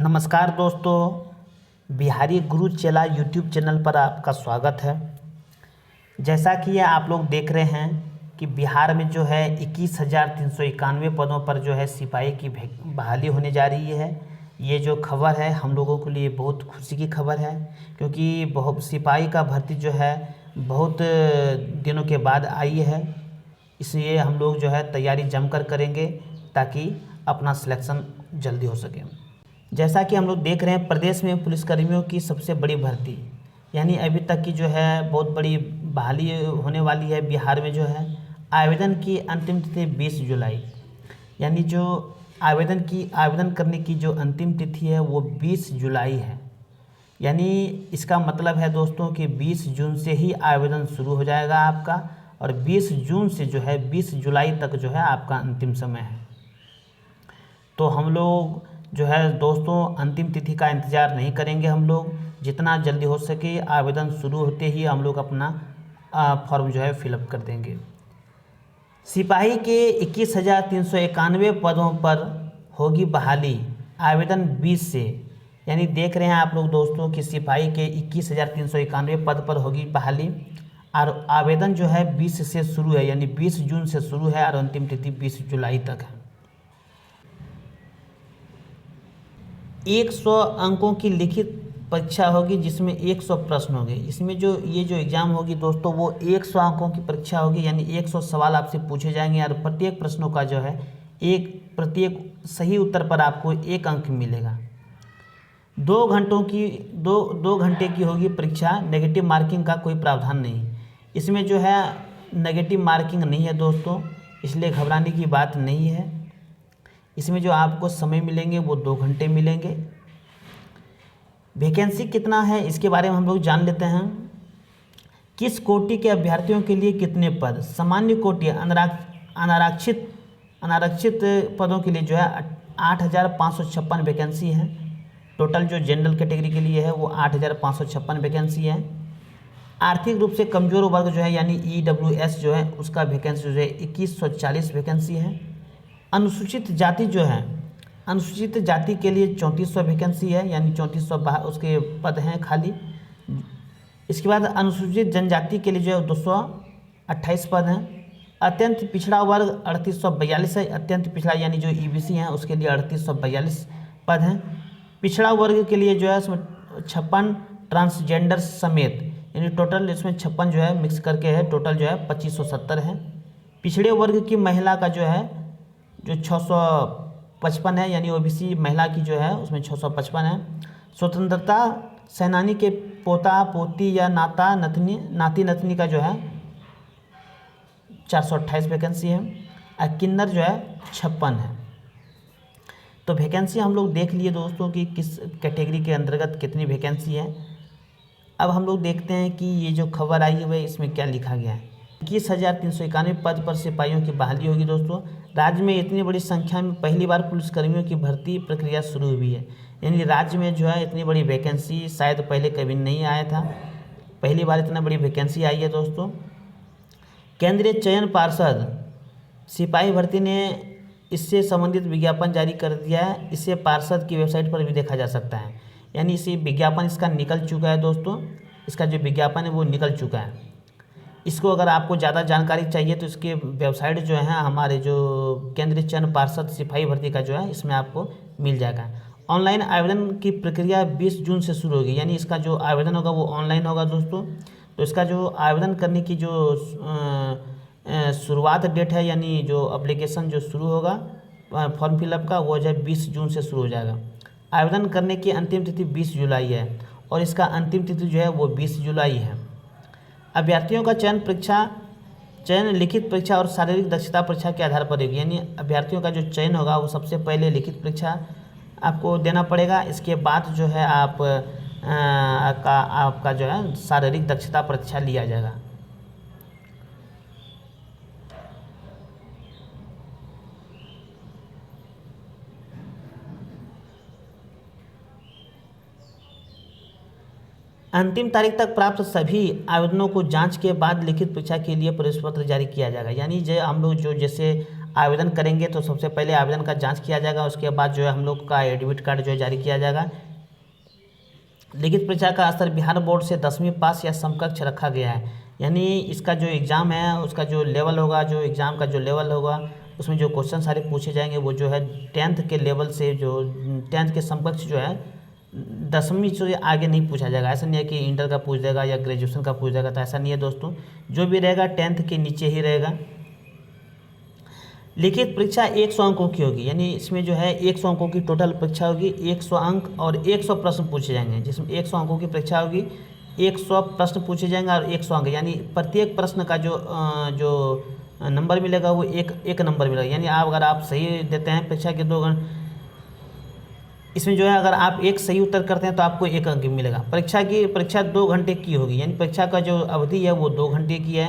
नमस्कार दोस्तों, बिहारी गुरु चेला यूट्यूब चैनल पर आपका स्वागत है। जैसा कि आप लोग देख रहे हैं कि बिहार में जो है 21,391 पदों पर जो है सिपाही की बहाली होने जा रही है। ये जो खबर है हम लोगों के लिए बहुत खुशी की खबर है, क्योंकि बहुत सिपाही का भर्ती जो है बहुत दिनों के बाद आई है। इसलिए हम लोग जो है तैयारी जमकर करेंगे ताकि अपना सिलेक्शन जल्दी हो सके। जैसा कि हम लोग देख रहे हैं, प्रदेश में पुलिसकर्मियों की सबसे बड़ी भर्ती यानी अभी तक की जो है बहुत बड़ी बहाली होने वाली है। बिहार में जो है आवेदन की अंतिम तिथि 20 जुलाई, यानी जो आवेदन करने की जो अंतिम तिथि है वो 20 जुलाई है। यानी इसका मतलब है दोस्तों कि 20 जून से ही आवेदन शुरू हो जाएगा आपका, और 20 जून से जो है 20 जुलाई तक जो है आपका अंतिम समय है। तो हम लोग जो है दोस्तों अंतिम तिथि का इंतज़ार नहीं करेंगे। हम लोग जितना जल्दी हो सके आवेदन शुरू होते ही हम लोग अपना फॉर्म जो है फिलअप कर देंगे। सिपाही के 21,391 पदों पर होगी बहाली, आवेदन 20 से। यानी देख रहे हैं आप लोग दोस्तों कि सिपाही के 21,391 पद पर होगी बहाली, और आवेदन जो है 20 से शुरू है, यानी 20 जून से शुरू है और अंतिम तिथि 20 जुलाई तक है। 100 अंकों की लिखित परीक्षा होगी जिसमें 100 प्रश्न होंगे। इसमें जो एग्ज़ाम होगी दोस्तों वो 100 अंकों की परीक्षा होगी, यानी 100 सवाल आपसे पूछे जाएंगे और प्रत्येक प्रश्नों का जो है प्रत्येक सही उत्तर पर आपको 1 अंक मिलेगा। 2 घंटे की होगी परीक्षा। नेगेटिव मार्किंग का कोई प्रावधान नहीं। इसमें जो है नेगेटिव मार्किंग नहीं है दोस्तों, इसलिए घबराने की बात नहीं है। इसमें जो आपको समय मिलेंगे वो 2 घंटे मिलेंगे। वैकेंसी कितना है इसके बारे में हम लोग जान लेते हैं। किस कोटि के अभ्यर्थियों के लिए कितने पद? सामान्य कोटि अनारक्षित पदों के लिए जो है 8,556 वैकेंसी है। टोटल जो जनरल कैटेगरी के लिए है वो 8,556 वैकेंसी है। आर्थिक रूप से कमज़ोर वर्ग जो है यानी EWS जो है उसका वैकेंसी जो है 2140 वैकेंसी है। अनुसूचित जाति जो है, अनुसूचित जाति के लिए 3400 वैकेंसी है, यानी 3400 उसके पद हैं खाली। इसके बाद अनुसूचित जनजाति के लिए जो है 228 पद हैं। अत्यंत पिछड़ा वर्ग 3842 है। अत्यंत पिछड़ा यानी जो EBC हैं उसके लिए 3842 पद हैं। पिछड़ा वर्ग के लिए जो है उसमें 56 ट्रांसजेंडर समेत, यानी टोटल इसमें 56 जो है मिक्स करके है, टोटल जो है 2570 है। पिछड़े वर्ग की महिला का जो है जो 655 है, यानी OBC महिला की जो है उसमें 655 है। स्वतंत्रता सेनानी के पोता पोती या नाती नतनी का जो है 428 वैकेंसी है। और किन्नर जो है 56 है। तो वैकेंसी हम लोग देख लिए दोस्तों कि किस कैटेगरी के अंतर्गत कितनी वैकेंसी है। अब हम लोग देखते हैं कि ये जो खबर आई है वह इसमें क्या लिखा गया है। 21,391 पद पर सिपाहियों की बहाली होगी दोस्तों। राज्य में इतनी बड़ी संख्या में पहली बार पुलिसकर्मियों की भर्ती प्रक्रिया शुरू हुई है। यानी राज्य में जो है इतनी बड़ी वैकेंसी शायद पहले कभी नहीं आया था, पहली बार इतना बड़ी वैकेंसी आई है दोस्तों। केंद्रीय चयन पार्षद सिपाही भर्ती ने इससे संबंधित विज्ञापन जारी कर दिया है। इसे पार्षद की वेबसाइट पर भी देखा जा सकता है। यानी इसे विज्ञापन इसका निकल चुका है दोस्तों, इसका जो विज्ञापन है वो निकल चुका है। इसको अगर आपको ज़्यादा जानकारी चाहिए तो इसके वेबसाइट जो है हमारे जो केंद्रीय चयन पार्षद सिपाही भर्ती का जो है इसमें आपको मिल जाएगा। ऑनलाइन आवेदन की प्रक्रिया 20 जून से शुरू होगी, यानी इसका जो आवेदन होगा वो ऑनलाइन होगा दोस्तों। तो इसका जो आवेदन करने की जो शुरुआत डेट है, यानी जो एप्लीकेशन जो शुरू होगा फॉर्म फिलअप का, वो जो है 20 जून से शुरू हो जाएगा। आवेदन करने की अंतिम तिथि 20 जुलाई है और इसका अंतिम तिथि जो है वो 20 जुलाई है। अभ्यर्थियों का चयन लिखित परीक्षा और शारीरिक दक्षता परीक्षा के आधार पर होगी। यानी अभ्यर्थियों का जो चयन होगा वो सबसे पहले लिखित परीक्षा आपको देना पड़ेगा। इसके बाद जो है आपका जो है शारीरिक दक्षता परीक्षा लिया जाएगा। अंतिम तारीख तक प्राप्त सभी आवेदनों को जांच के बाद लिखित परीक्षा के लिए प्रवेश पत्र जारी किया जाएगा। यानी जो हम लोग जो जैसे आवेदन करेंगे तो सबसे पहले आवेदन का जांच किया जाएगा, उसके बाद जो है हम लोग का एडमिट कार्ड जो है जारी किया जाएगा। लिखित परीक्षा का स्तर बिहार बोर्ड से 10वीं पास या समकक्ष रखा गया है, यानी इसका जो एग्ज़ाम है उसका जो लेवल होगा, जो एग्ज़ाम का जो लेवल होगा उसमें जो क्वेश्चन सारे पूछे जाएंगे वो जो है 10th के लेवल से, जो 10th के समकक्ष जो है 10वीं से आगे नहीं पूछा जाएगा। ऐसा नहीं है कि इंटर का पूछ देगा या ग्रेजुएशन का पूछ देगा, तो ऐसा नहीं है दोस्तों, जो भी रहेगा 10th के नीचे ही रहेगा। लिखित परीक्षा 100 अंकों की होगी, यानी इसमें जो है 100 अंकों की टोटल परीक्षा होगी, 100 अंक और 100 प्रश्न पूछे जाएंगे, जिसमें 100 अंकों की परीक्षा होगी, 100 प्रश्न पूछे जाएंगे और 100 अंक, यानी प्रत्येक प्रश्न का जो नंबर मिलेगा वो एक नंबर मिलेगा। यानी अगर आप सही देते हैं परीक्षा के 2 घंटे, इसमें जो है अगर आप एक सही उत्तर करते हैं तो आपको 1 अंक मिलेगा। परीक्षा 2 घंटे की होगी, यानी परीक्षा का जो अवधि है वो 2 घंटे की है।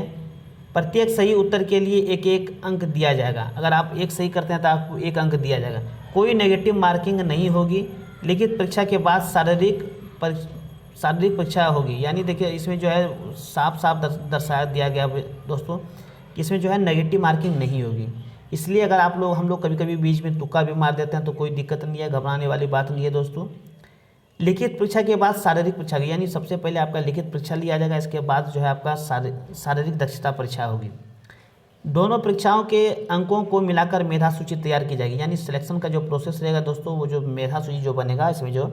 प्रत्येक सही उत्तर के लिए एक अंक दिया जाएगा। अगर आप एक सही करते हैं तो आपको 1 अंक दिया जाएगा। कोई नेगेटिव मार्किंग नहीं होगी। लिखित परीक्षा के बाद शारीरिक परीक्षा होगी, यानी देखिए इसमें जो है साफ साफ दर्शाया दिया गया दोस्तों कि इसमें जो है नेगेटिव मार्किंग नहीं होगी। इसलिए अगर हम लोग कभी कभी बीच में तुक्का भी मार देते हैं तो कोई दिक्कत नहीं है, घबराने वाली बात नहीं है दोस्तों। लिखित परीक्षा के बाद शारीरिक परीक्षा की, यानी सबसे पहले आपका लिखित परीक्षा लिया जाएगा, इसके बाद जो है आपका शारीरिक दक्षता परीक्षा होगी। दोनों परीक्षाओं के अंकों को मिलाकर मेधा सूची तैयार की जाएगी, यानी सिलेक्शन का जो प्रोसेस रहेगा दोस्तों, वो जो मेधा सूची जो बनेगा इसमें जो,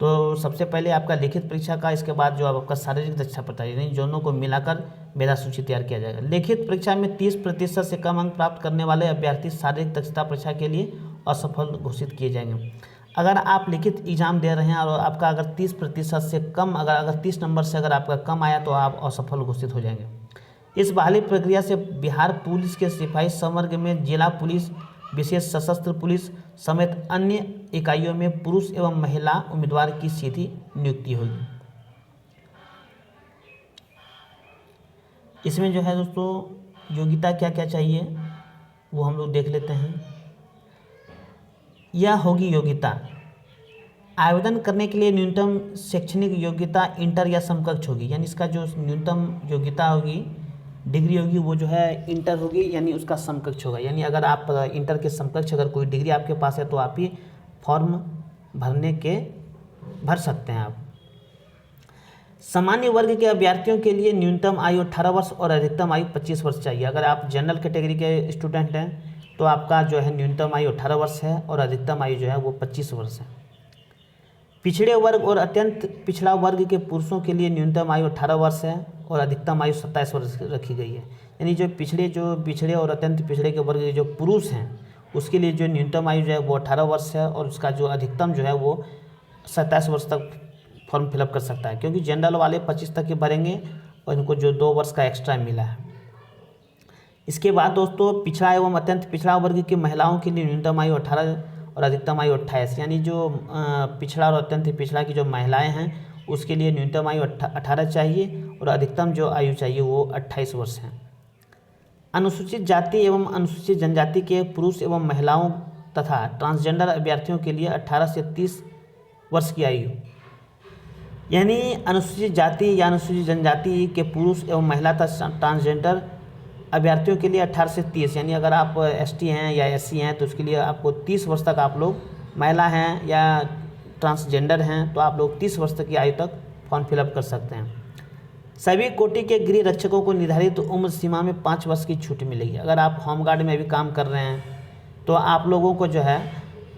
तो सबसे पहले आपका लिखित परीक्षा का, इसके बाद जो आपका शारीरिक दक्षता परीक्षा, यानी दोनों को मिलाकर मेधा सूची तैयार किया जाएगा। लिखित परीक्षा में 30% से कम अंक प्राप्त करने वाले अभ्यर्थी शारीरिक दक्षता परीक्षा के लिए असफल घोषित किए जाएंगे। अगर आप लिखित एग्जाम दे रहे हैं और आपका अगर 30% से कम, अगर 30 नंबर से अगर आपका कम आया तो आप असफल घोषित हो जाएंगे। इस बहाली प्रक्रिया से बिहार पुलिस के सिपाही संवर्ग में जिला पुलिस, विशेष सशस्त्र पुलिस समेत अन्य इकाइयों में पुरुष एवं महिला उम्मीदवार की सीधी नियुक्ति होगी। इसमें जो है दोस्तों योग्यता क्या क्या चाहिए वो हम लोग देख लेते हैं। यह होगी योग्यता, आवेदन करने के लिए न्यूनतम शैक्षणिक योग्यता इंटर या समकक्ष होगी, यानी इसका जो न्यूनतम योग्यता होगी, डिग्री होगी, वो जो है इंटर होगी, यानी उसका समकक्ष होगा। यानी अगर आप इंटर के समकक्ष अगर कोई डिग्री आपके पास है तो आप ही फॉर्म भर सकते हैं आप। सामान्य वर्ग के अभ्यर्थियों के लिए न्यूनतम आयु 18 वर्ष और अधिकतम आयु 25 वर्ष चाहिए। अगर आप जनरल कैटेगरी के स्टूडेंट हैं तो आपका जो है न्यूनतम आयु 18 वर्ष है और अधिकतम आयु जो है वो 25 वर्ष है। पिछड़े वर्ग और अत्यंत पिछड़ा वर्ग के पुरुषों के लिए न्यूनतम आयु 18 वर्ष है और अधिकतम आयु 27 वर्ष रखी गई है। यानी जो पिछड़े और अत्यंत पिछड़े के वर्ग के जो पुरुष हैं उसके लिए जो न्यूनतम आयु जो है वो 18 वर्ष है और उसका जो अधिकतम जो है वो 27 वर्ष तक फॉर्म फिलअप कर सकता है, क्योंकि जनरल वाले 25 तक के भरेंगे और इनको जो 2 वर्ष का एक्स्ट्रा मिला है। इसके बाद दोस्तों पिछड़ा एवं अत्यंत पिछड़ा वर्ग की महिलाओं के लिए न्यूनतम आयु 18 और अधिकतम आयु 28, यानी जो पिछड़ा और अत्यंत पिछड़ा की जो महिलाएं हैं उसके लिए न्यूनतम आयु 18 चाहिए और अधिकतम जो आयु चाहिए वो 28 वर्ष है। अनुसूचित जाति एवं अनुसूचित जनजाति के पुरुष एवं महिलाओं तथा ट्रांसजेंडर अभ्यर्थियों के लिए 18 से 30 वर्ष की आयु, यानी अनुसूचित जाति या अनुसूचित जनजाति के पुरुष एवं महिला तथा ट्रांसजेंडर अभ्यर्थियों के लिए 18 से 30, यानी अगर आप एसटी हैं या एससी हैं तो उसके लिए आपको 30 वर्ष तक, आप लोग महिला हैं या ट्रांसजेंडर हैं तो आप लोग 30 वर्ष तक की आयु तक फॉर्म फिलअप कर सकते हैं। सभी कोटि के गृह रक्षकों को निर्धारित उम्र सीमा में 5 वर्ष की छूट मिलेगी। अगर आप होमगार्ड में भी काम कर रहे हैं तो आप लोगों को जो है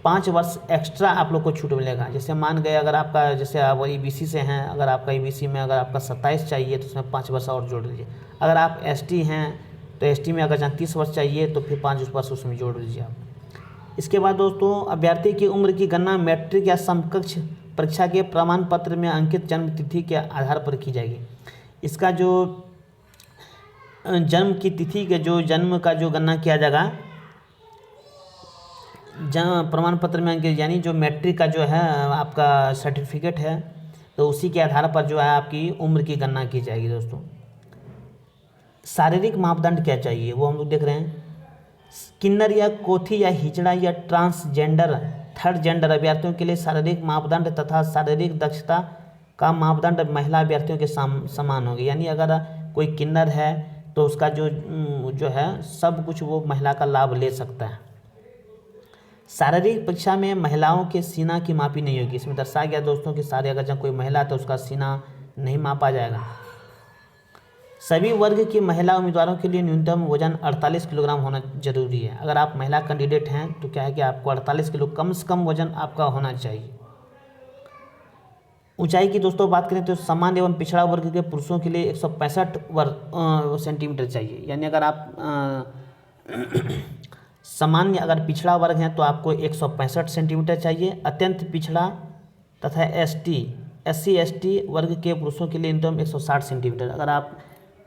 5 वर्ष एक्स्ट्रा आप लोग को छूट मिलेगा। जैसे मान गए अगर आपका, जैसे आप ईबीसी से हैं, अगर आपका ईबीसी में अगर आपका 27 चाहिए तो उसमें 5 वर्ष और जोड़ दीजिए। अगर आप एसटी हैं तो एसटी में अगर जहाँ 30 वर्ष चाहिए तो फिर 5 वर्ष उसमें जोड़ दीजिए आप। इसके बाद दोस्तों अभ्यर्थी की उम्र की गणना मैट्रिक या समकक्ष परीक्षा के प्रमाण पत्र में अंकित जन्म तिथि के आधार पर की जाएगी। इसका जो जन्म की तिथि के जो जन्म का जो गणना किया जाएगा प्रमाण पत्र में अंकित, यानी जो मैट्रिक का जो है आपका सर्टिफिकेट है तो उसी के आधार पर जो है आपकी उम्र की गणना की जाएगी। दोस्तों शारीरिक मापदंड क्या चाहिए वो हम लोग देख रहे हैं। किन्नर या कोथी या हिजड़ा या ट्रांसजेंडर थर्ड जेंडर अभ्यर्थियों के लिए शारीरिक मापदंड तथा शारीरिक दक्षता का मापदंड महिला अभ्यर्थियों के समान होगी। यानी अगर कोई किन्नर है तो उसका जो है सब कुछ वो महिला का लाभ ले सकता है। शारीरिक परीक्षा में महिलाओं के सीना की मापी नहीं होगी। इसमें दर्शाया गया दोस्तों कि सारे अगर जब कोई महिला है तो उसका सीना नहीं मापा जाएगा। सभी वर्ग की महिला उम्मीदवारों के लिए न्यूनतम वजन 48 किलोग्राम होना जरूरी है। अगर आप महिला कैंडिडेट हैं तो क्या है कि आपको 48 किलो कम से कम वजन आपका होना चाहिए। ऊंचाई की दोस्तों बात करें तो सामान्य एवं पिछड़ा वर्ग के पुरुषों के लिए 165 सेंटीमीटर चाहिए। यानी अगर आप सामान्य अगर पिछड़ा वर्ग हैं तो आपको 165 सेंटीमीटर चाहिए। अत्यंत पिछड़ा तथा SC ST वर्ग के पुरुषों के लिए न्यूनतम 160 सेंटीमीटर। अगर आप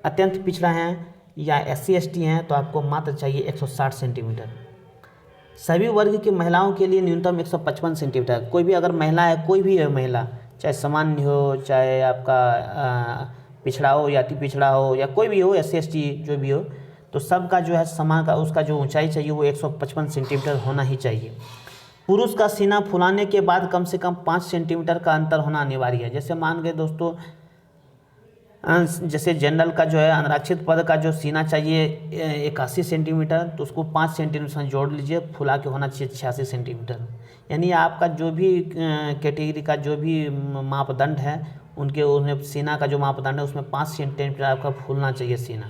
अत्यंत पिछड़ा हैं या SC ST हैं तो आपको मात्र चाहिए 160 सेंटीमीटर। सभी वर्ग की महिलाओं के लिए न्यूनतम 155 सेंटीमीटर। कोई भी अगर महिला है, कोई भी है महिला, चाहे सामान्य हो, चाहे आपका पिछड़ा हो या अति पिछड़ा हो या कोई भी हो, SC ST जो भी हो, तो सबका जो है समान का उसका जो ऊंचाई चाहिए वो 155 सेंटीमीटर होना ही चाहिए। पुरुष का सीना फुलाने के बाद कम से कम 5 सेंटीमीटर का अंतर होना अनिवार्य है। जैसे मान गए दोस्तों, जैसे जनरल का जो है अनारक्षित पद का जो सीना चाहिए 81 सेंटीमीटर, तो उसको 5 सेंटीमीटर जोड़ लीजिए, फुला के होना चाहिए 86 सेंटीमीटर। यानी आपका जो भी कैटेगरी का जो भी मापदंड है उनके उसमें सीना का जो मापदंड है उसमें 5 सेंटीमीटर आपका फूलना चाहिए सीना।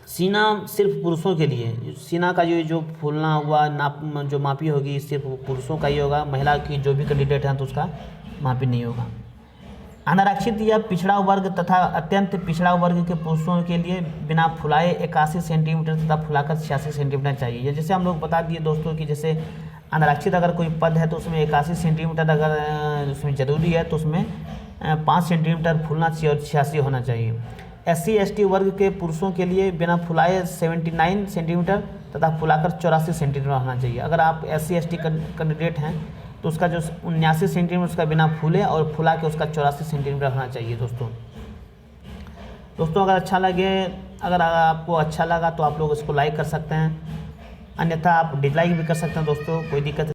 सीना सिर्फ पुरुषों के लिए, सीना का जो फूलना हुआ नाप जो मापी होगी सिर्फ पुरुषों का ही होगा। महिला की जो भी कैंडिडेट हैं तो उसका मापी नहीं होगा। अनारक्षित या पिछड़ा वर्ग तथा अत्यंत पिछड़ा वर्ग के पुरुषों के लिए बिना फुलाए 81 सेंटीमीटर तथा फुलाकर 86 सेंटीमीटर चाहिए। जैसे हम लोग बता दिए दोस्तों कि जैसे अनारक्षित अगर कोई पद है तो उसमें 81 सेंटीमीटर अगर उसमें ज़रूरी है तो उसमें 5 सेंटीमीटर फूलना चाहिए और 86 होना चाहिए। SC ST वर्ग के पुरुषों के लिए बिना फुलाए 79 सेंटीमीटर तथा फुलाकर 84 सेंटीमीटर होना चाहिए। अगर आप SC ST कैंडिडेट हैं तो उसका जो 79 सेंटीमीटर उसका बिना फूले और फुला के उसका 84 सेंटीमीटर होना चाहिए। दोस्तों अगर आपको अच्छा लगा तो आप लोग इसको लाइक कर सकते हैं, अन्यथा आप डिसलाइक भी कर सकते हैं दोस्तों, कोई दिक्कत